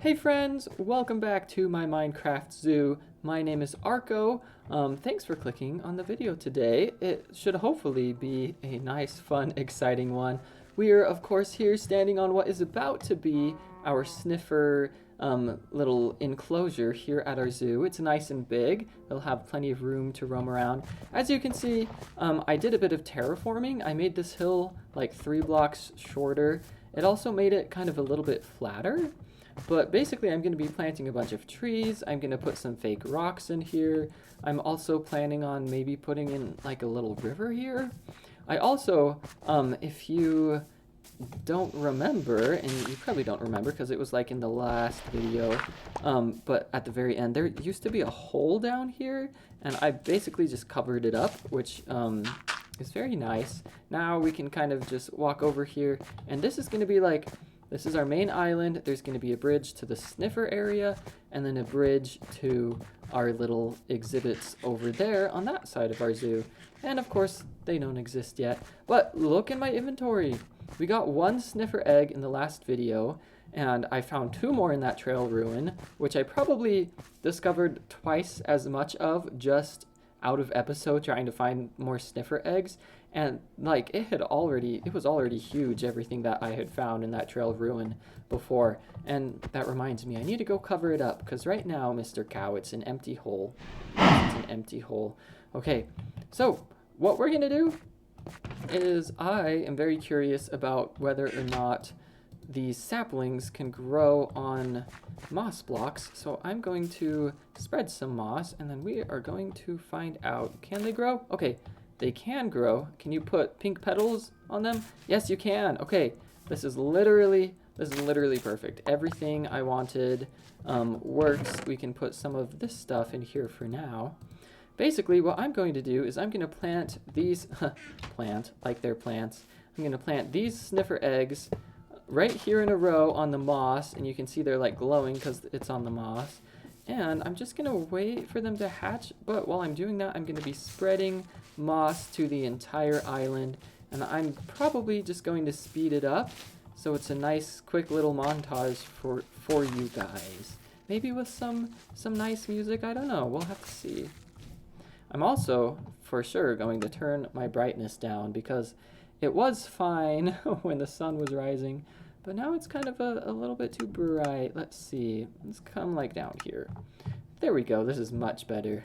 Hey friends, welcome back to my Minecraft zoo. My name is Arco. Thanks for clicking on the video today. It should hopefully be a nice, fun, exciting one. We are, of course, here standing on what is about to be our sniffer little enclosure here at our zoo. It's nice and big. It'll have plenty of room to roam around. As you can see, I did a bit of terraforming. I made this hill like 3 blocks shorter. It also made it kind of a little bit flatter. But basically, I'm going to be planting a bunch of trees. I'm going to put some fake rocks in here. I'm also planning on maybe putting in like a little river here. I also, if you don't remember, and you probably don't remember because it was like in the last video, but at the very end, there used to be a hole down here, and I basically just covered it up, which is very nice. Now we can kind of just walk over here, and this is going to be like, this is our main island. There's going to be a bridge to the sniffer area, and then a bridge to our little exhibits over there on that side of our zoo. And of course, they don't exist yet. But look in my inventory. We got 1 sniffer egg in the last video, and I found 2 more in that trail ruin, which I probably discovered twice as much of just out of episode trying to find more sniffer eggs. And like it was already huge, everything that I had found in that trail ruin before. And that reminds me, I need to go cover it up, because right now, Mr. Cow, it's an empty hole. It's an empty hole. Okay, so what we're gonna do is I am very curious about whether or not these saplings can grow on moss blocks. So I'm going to spread some moss, and then we are going to find out, can they grow? Okay. They can grow. Can you put pink petals on them? Yes, you can. Okay, this is literally perfect. Everything I wanted works. We can put some of this stuff in here for now. Basically, what I'm going to do is I'm going to plant these, plant like they're plants. I'm going to plant these sniffer eggs right here in a row on the moss, and you can see they're like glowing because it's on the moss. And I'm just going to wait for them to hatch, but while I'm doing that, I'm going to be spreading moss to the entire island, and I'm probably just going to speed it up so it's a nice quick little montage for you guys, maybe with some nice music. I don't know, we'll have to see. I'm also for sure going to turn my brightness down because it was fine when the sun was rising, but now it's kind of a little bit too bright. Let's see, let's come like down here. There we go, this is much better.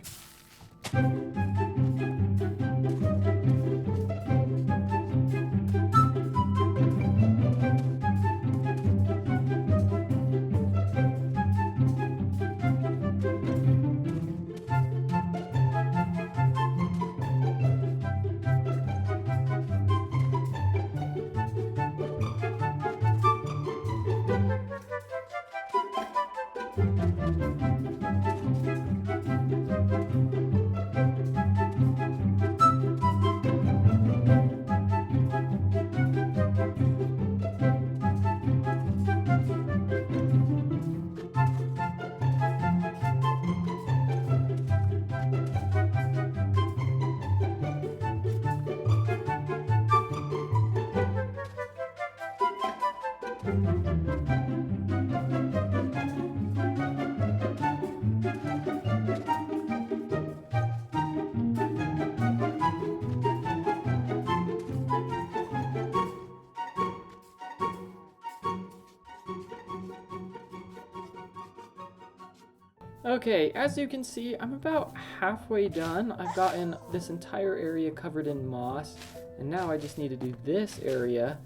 Okay, as you can see, I'm about halfway done. I've gotten this entire area covered in moss, and now I just need to do this area.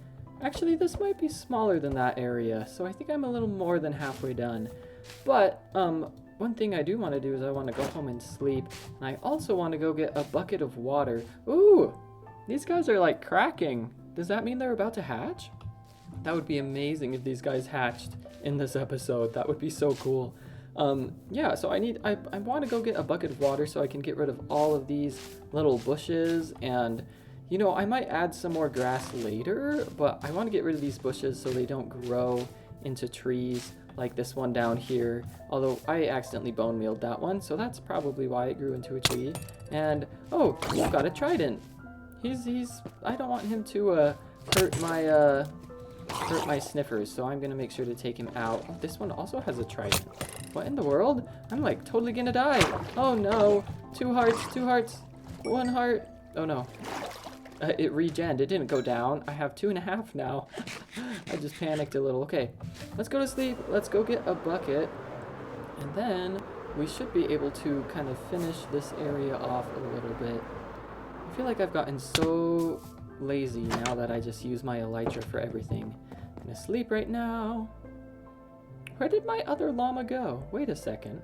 Actually, this might be smaller than that area, so I think I'm a little more than halfway done. But, one thing I do want to do is I want to go home and sleep, and I also want to go get a bucket of water. Ooh, these guys are like cracking. Does that mean they're about to hatch? That would be amazing if these guys hatched in this episode. That would be so cool. Yeah, so I want to go get a bucket of water so I can get rid of all of these little bushes, and you know, I might add some more grass later, but I want to get rid of these bushes so they don't grow into trees like this one down here, although I accidentally bone mealed that one, so that's probably why it grew into a tree. And oh, we've got a trident. He's I don't want him to hurt my hurt my sniffers, so I'm gonna make sure to take him out. Oh, this one also has a trident. What in the world? I'm like totally gonna die. Oh no. 2 hearts, 2 hearts, 1 heart. Oh no. It regened. It didn't go down. I have 2.5 now. I just panicked a little. Okay, let's go to sleep. Let's go get a bucket. And then we should be able to kind of finish this area off a little bit. I feel like I've gotten so lazy now that I just use my elytra for everything. I'm gonna sleep right now. Where did my other llama go? Wait a second.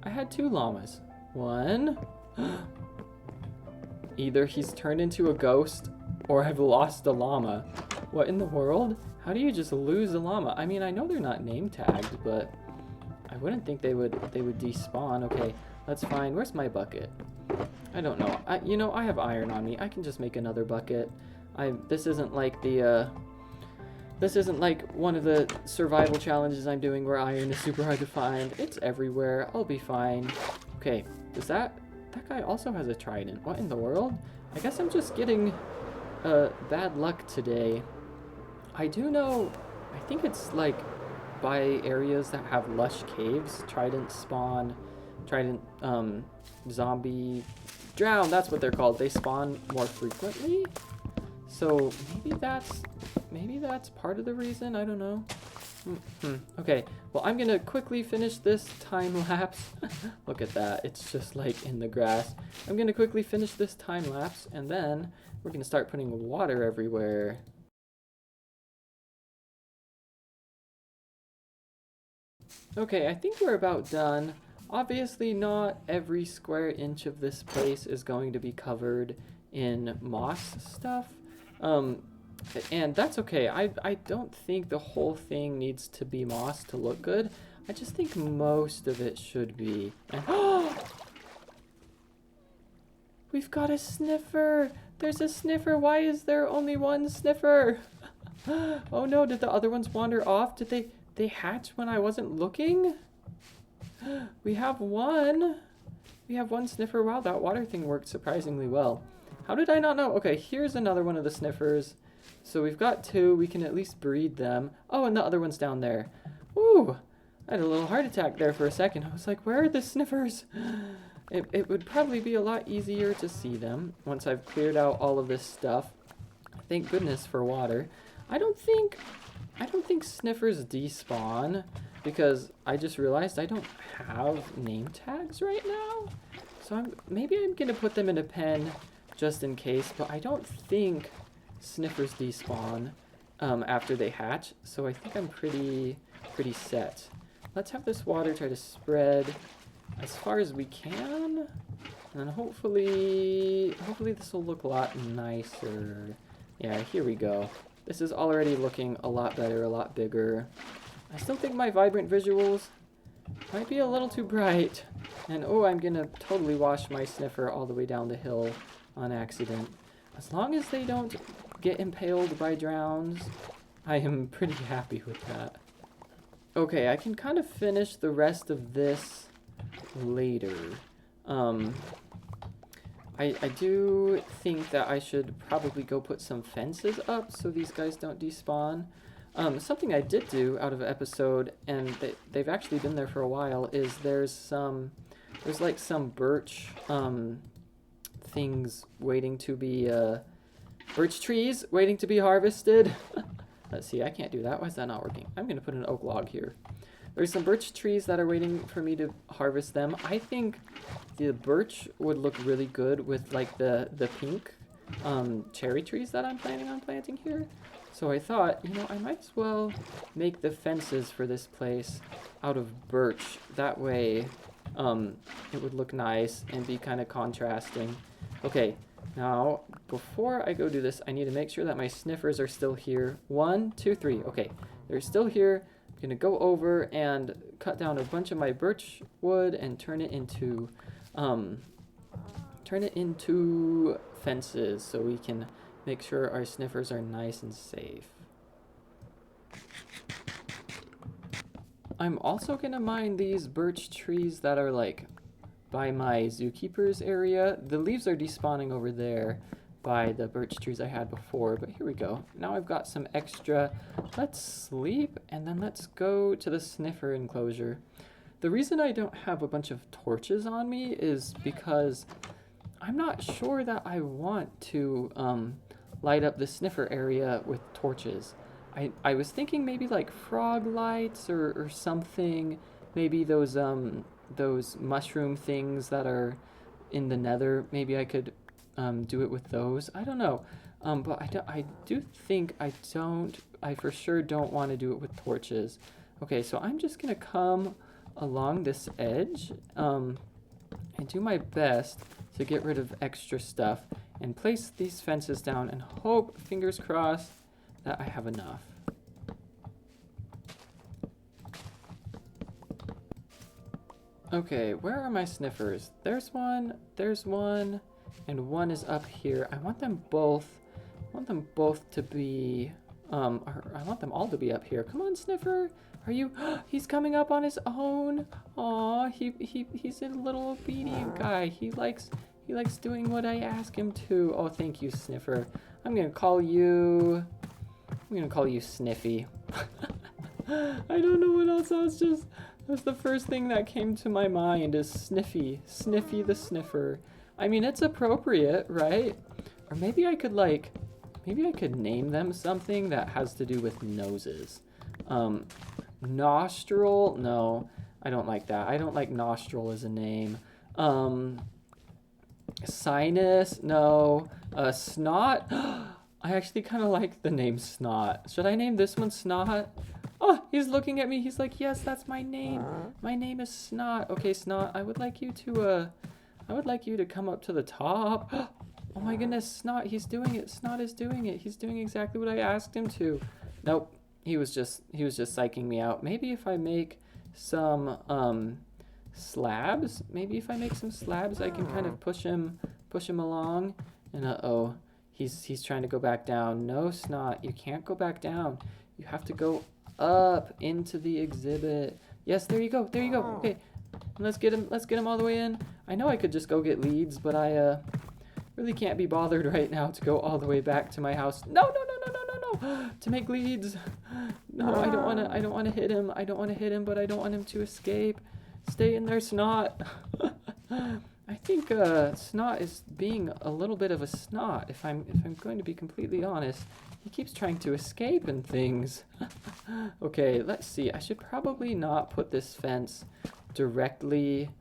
I had 2 llamas. One. Either he's turned into a ghost or I've lost a llama. What in the world? How do you just lose a llama? I mean, I know they're not name tagged, but I wouldn't think they would despawn. Okay, let's find, where's my bucket? I don't know. You know, I have iron on me. I can just make another bucket. This isn't like this isn't like one of the survival challenges I'm doing where iron is super hard to find. It's everywhere. I'll be fine. Okay, does that guy also has a trident. What in the world? I guess I'm just getting bad luck today. I do know, I think it's like by areas that have lush caves, trident spawn, trident zombie drown, that's what they're called. They spawn more frequently. So maybe that's part of the reason. I don't know. Okay, well, I'm gonna quickly finish this time lapse. Look at that, it's just like in the grass. I'm gonna quickly finish this time lapse, and then we're gonna start putting water everywhere. Okay, I think we're about done. Obviously not every square inch of this place is going to be covered in moss stuff. And that's okay. I don't think the whole thing needs to be moss to look good. I just think most of it should be. We've got a sniffer. There's a sniffer. Why is there only 1 sniffer? Oh no, did the other ones wander off? Did they hatch when I wasn't looking? We have 1. We have 1 sniffer. Wow, that water thing worked surprisingly well. How did I not know? Okay, here's another one of the sniffers. So we've got 2, we can at least breed them. Oh, and the other one's down there. Ooh, I had a little heart attack there for a second. I was like, where are the sniffers? It would probably be a lot easier to see them once I've cleared out all of this stuff. Thank goodness for water. I don't think sniffers despawn because I just realized I don't have name tags right now. So maybe I'm gonna put them in a pen just in case, but I don't think sniffers despawn after they hatch, so I think I'm pretty set. Let's have this water try to spread as far as we can, and then hopefully this will look a lot nicer. Yeah, here we go. This is already looking a lot better, a lot bigger. I still think my vibrant visuals might be a little too bright, and oh, I'm gonna totally wash my sniffer all the way down the hill on accident. As long as they don't get impaled by drowns, I am pretty happy with that. Okay, I can kind of finish the rest of this later. I do think that I should probably go put some fences up so these guys don't despawn. Something I did do out of an episode, and they've actually been there for a while, is there's like some birch things waiting to be birch trees waiting to be harvested. Let's see, I can't do that. Why is that not working? I'm gonna put an oak log here. There's some birch trees that are waiting for me to harvest them. I think the birch would look really good with like the pink cherry trees that I'm planning on planting here. So I thought, you know, I might as well make the fences for this place out of birch. That way it would look nice and be kind of contrasting. Okay, now before I go do this, I need to make sure that my sniffers are still here. 1, 2, 3. Okay, they're still here. I'm gonna go over and cut down a bunch of my birch wood and turn it into fences so we can make sure our sniffers are nice and safe. I'm also gonna mine these birch trees that are like by my zookeeper's area. The leaves are despawning over there, by the birch trees I had before, but here we go. Now I've got some extra. Let's sleep, and then let's go to the sniffer enclosure. The reason I don't have a bunch of torches on me is because I'm not sure that I want to light up the sniffer area with torches. I was thinking maybe like frog lights or something. Maybe those mushroom things that are in the nether. Maybe I could do it with those. I don't know. But I do think I for sure don't want to do it with torches. Okay, so I'm just gonna come along this edge and do my best to get rid of extra stuff and place these fences down and hope, fingers crossed, that I have enough. Okay, where are my sniffers? There's one, and one is up here. I want them both to be, or I want them all to be up here. Come on, sniffer. Are you, he's coming up on his own. Aw, he's a little obedient guy. He likes doing what I ask him to. Oh, thank you, sniffer. I'm gonna call you Sniffy. I don't know what else. That's the first thing that came to my mind is Sniffy. Sniffy the sniffer. I mean, it's appropriate, right? Or maybe I could name them something that has to do with noses. Nostril? No, I don't like that. I don't like nostril as a name. Sinus? No. Snot? I actually kind of like the name Snot. Should I name this one Snot? Oh, he's looking at me. He's like, yes, that's my name. My name is Snot. Okay, Snot, I would like you to come up to the top. Oh my goodness, Snot, he's doing it. Snot is doing it. He's doing exactly what I asked him to. Nope, he was just psyching me out. Maybe if I make some slabs, I can kind of push him along. And uh-oh, he's trying to go back down. No, Snot, you can't go back down. You have to go up into the exhibit. Yes, there you go. Okay, let's get him all the way in. I know I could just go get leads, but I really can't be bothered right now to go all the way back to my house. No, to make leads. No, I don't want to hit him. I don't want to hit him, but I don't want him to escape. Stay in there, Snot. I think Snot is being a little bit of a snot, if I'm going to be completely honest. He keeps trying to escape and things. Okay, let's see. I should probably not put this fence directly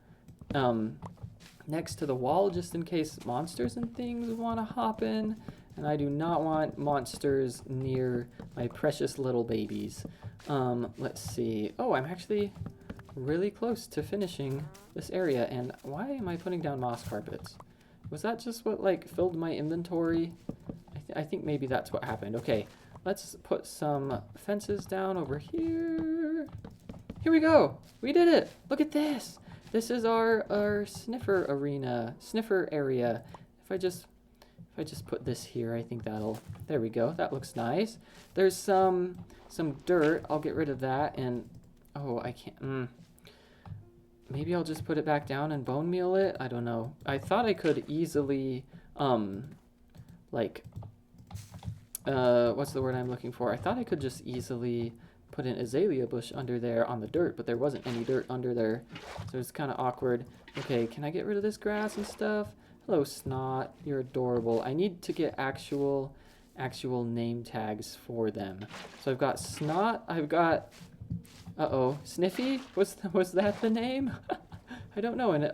next to the wall, just in case monsters and things want to hop in. And I do not want monsters near my precious little babies. Let's see. Oh, I'm actually really close to finishing this area. And why am I putting down moss carpets? Was that just what filled my inventory? I think maybe that's what happened. Okay, let's put some fences down over here. Here we go. We did it. Look at this. This is our sniffer area. If I just put this here, I think there we go. That looks nice. There's some dirt. I'll get rid of that. And oh, I can't. Maybe I'll just put it back down and bone meal it. I don't know. I thought I could easily what's the word I'm looking for? I thought I could just easily put an azalea bush under there on the dirt, but there wasn't any dirt under there, so it's kind of awkward. Okay, can I get rid of this grass and stuff? Hello, Snot. You're adorable. I need to get actual name tags for them. So I've got Snot. I've got Sniffy. Was that the name? I don't know. And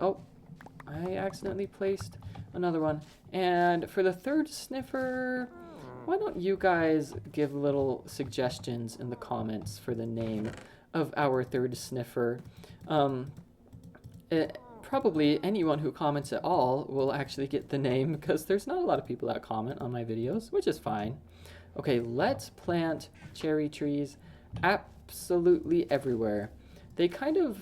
I accidentally placed another one. And for the third sniffer, why don't you guys give little suggestions in the comments for the name of our third sniffer? Probably anyone who comments at all will actually get the name, because there's not a lot of people that comment on my videos, which is fine. Okay, let's plant cherry trees absolutely everywhere. They kind of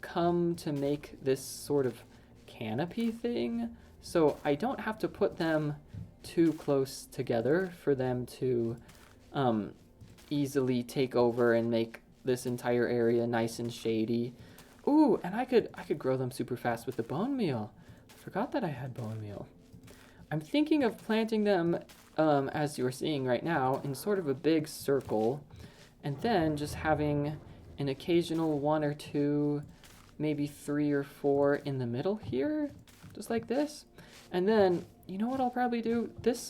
come to make this sort of canopy thing, so I don't have to put them too close together for them to easily take over and make this entire area nice and shady. Ooh, and I could grow them super fast with the bone meal. I forgot that I had bone meal. I'm thinking of planting them, as you're seeing right now, in sort of a big circle, and then just having an occasional one or two, maybe 3 or 4 in the middle here, just like this. And then, you know what I'll probably do?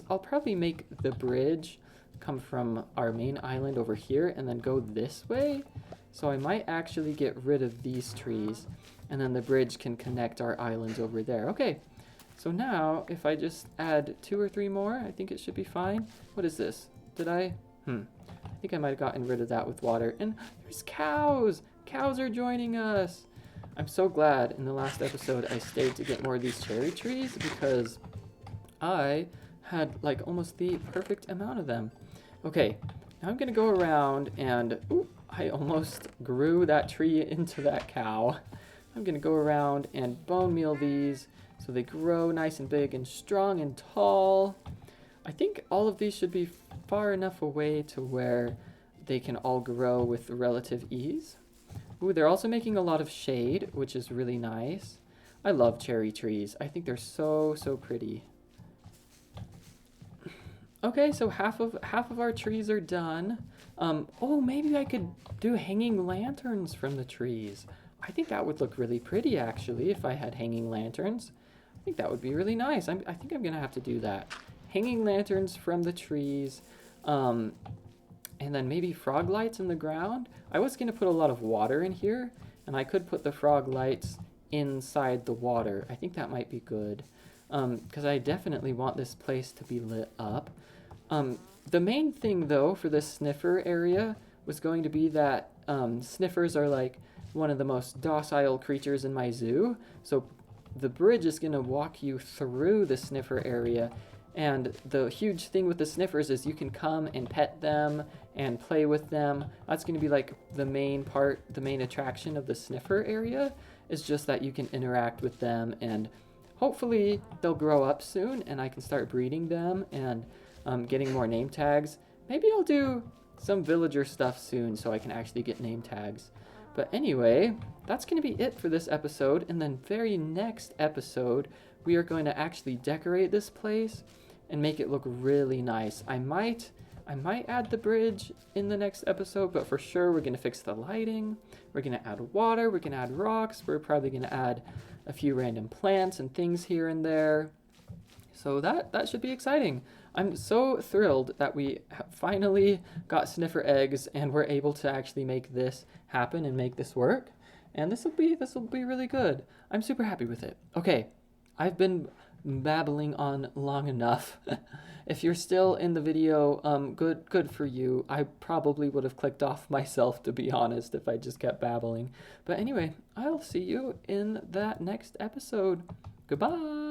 I'll probably make the bridge come from our main island over here and then go this way. So I might actually get rid of these trees, and then the bridge can connect our islands over there. Okay, so now if I just add 2 or 3 more, I think it should be fine. What is this? Did I? I think I might have gotten rid of that with water. And there's cows! Cows are joining us! I'm so glad in the last episode I stayed to get more of these cherry trees, because I had like almost the perfect amount of them. Okay, now I'm gonna go around and, ooh, I almost grew that tree into that cow. I'm gonna go around and bone meal these so they grow nice and big and strong and tall. I think all of these should be far enough away to where they can all grow with relative ease. Ooh, they're also making a lot of shade, which is really nice. I love cherry trees. I think they're so, so pretty. Okay, so half of our trees are done. Oh, maybe I could do hanging lanterns from the trees. I think that would look really pretty, actually, if I had hanging lanterns. I think that would be really nice. I think I'm gonna have to do that. Hanging lanterns from the trees, and then maybe frog lights in the ground. I was gonna put a lot of water in here, and I could put the frog lights inside the water. I think that might be good, because I definitely want this place to be lit up. The main thing, though, for this sniffer area was going to be that sniffers are like one of the most docile creatures in my zoo. So the bridge is going to walk you through the sniffer area. And the huge thing with the sniffers is you can come and pet them and play with them. That's going to be like the main part, the main attraction of the sniffer area, is just that you can interact with them, and hopefully they'll grow up soon and I can start breeding them and getting more name tags. Maybe I'll do some villager stuff soon so I can actually get name tags. But anyway, that's going to be it for this episode. In the very next episode, we are going to actually decorate this place and make it look really nice. I might add the bridge in the next episode, but for sure we're going to fix the lighting. We're going to add water. We're going to add rocks. We're probably going to add a few random plants and things here and there. So that should be exciting. I'm so thrilled that we finally got sniffer eggs and we're able to actually make this happen and make this work. And this will be really good. I'm super happy with it. Okay, I've been babbling on long enough. If you're still in the video, good for you. I probably would have clicked off myself, to be honest, if I just kept babbling. But anyway, I'll see you in that next episode. Goodbye.